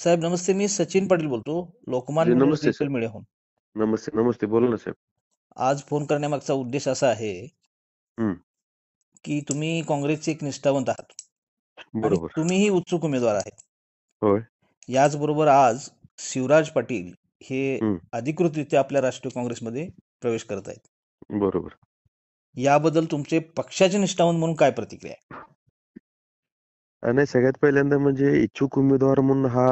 साहेब नमस्ते. मी सचिन पाटील बोलतो, जी लोकमान्य न्यूज नमस्ते digital sir. मीडियाहून. नमस्ते नमस्ते, बोला ना साहेब. आज फोन करण्यामागचा उद्देश असा आहे हम्म. की तुम्ही काँग्रेसचे एक निष्ठावंत आहात आणि बरोबर. तुम्हीही उत्सुक उमेदवार आहेत. होय. याचबरोबर आज शिवराज पाटील हे हम्म. अधिकृतरित्या आपल्या राष्ट्रीय काँग्रेसमध्ये प्रवेश करत आहेत. बरोबर. याबद्दल तुमचे पक्षाचे निष्ठावंत म्हणून काय प्रतिक्रिया आहे? आणि सगळ्यात पहिल्यांदा म्हणजे इच्छुक उमेदवार म्हणून हा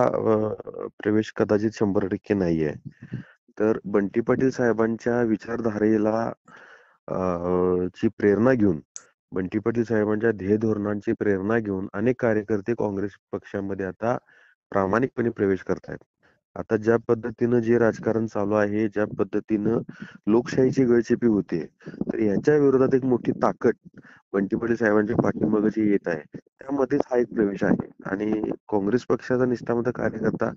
प्रवेश कदाचित 100% नाही आहे. तर बंटी पाटील साहेबांच्या विचारधारेला ची प्रेरणा घेऊन, बंटी पाटील साहेबांच्या ध्येय धोरणांची प्रेरणा घेऊन अनेक कार्यकर्ते काँग्रेस पक्षामध्ये आता प्रामाणिकपणे प्रवेश करतायत. आता ज्या पद्धतीनं जे राजकारण चालू आहे, ज्या पद्धतीनं लोकशाहीची गळचेपी होते, तर याच्या विरोधात एक मोठी ताकद बंटी पाटील साहेबांच्या पाठीमागे जी येत आहे, त्यामध्येच हा एक प्रवेश आहे. आणि काँग्रेस पक्षाचा निष्ठावंत कार्यकर्ता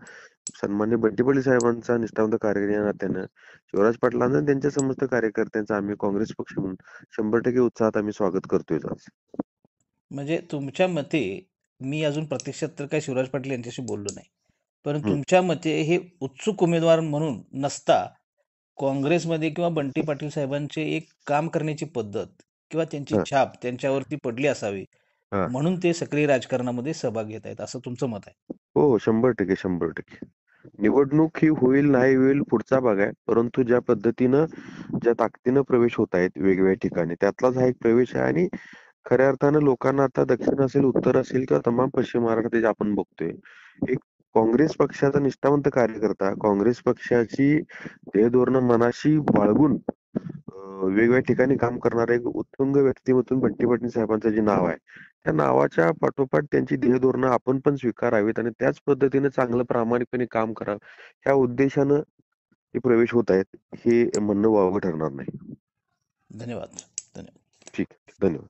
सन्मान्य बंटी पाटील साहेबांचा निष्ठावंत कार्यकर्ता या नात्यानं शिवराज पाटलांचा आणि त्यांच्या समस्त कार्यकर्त्यांचा आम्ही काँग्रेस पक्ष म्हणून 100% उत्साहात आम्ही स्वागत करतोय आज. म्हणजे तुमच्या मते, मी अजून प्रत्यक्षात तर काय शिवराज पाटील यांच्याशी बोललो नाही, पण हम्म. तुमच्या मते हे उत्सुक उमेदवार म्हणून नसता काँग्रेसमध्ये किंवा बंटी पाटील साहेबांचे एक काम करण्याची पद्धत किंवा त्यांची हा. छाप त्यांच्यावरती पडली असावी, हा. म्हणून ते सक्रिय राजकारणामध्ये सहभाग घेत आहेत, असं तुमचं मत आहे? हो, 100%, 100%. निवडणूक ही होईल नाही होईल पुढचा भाग आहे, परंतु ज्या पद्धतीनं ज्या ताकदीनं प्रवेश होत आहेत वेगवेगळ्या ठिकाणी, त्यातलाच हा एक प्रवेश आहे. आणि खऱ्या अर्थानं लोकांना आता दक्षिण असेल, उत्तर असेल किंवा तमाम पश्चिम महाराष्ट्रात जे आपण बघतोय, एक काँग्रेस पक्षाचा निष्ठावंत कार्यकर्ता, काँग्रेस पक्षाची ध्येयधोरणं मनाशी बाळगून वेगवेगळ्या ठिकाणी काम करणारे एक उत्तुंग व्यक्तिमत्व बंटी पाटील साहेबांचं जे नाव आहे, त्या नावाच्या पाठोपाठ त्यांची ध्येयधोरणं आपण पण स्वीकारावीत आणि त्याच पद्धतीने चांगलं प्रामाणिकपणे काम करावं, ह्या उद्देशानं हे प्रवेश होत आहेत, हे म्हणणं वावगं ठरणार नाही. धन्यवाद. धन्यवाद. ठीक आहे. धन्यवाद.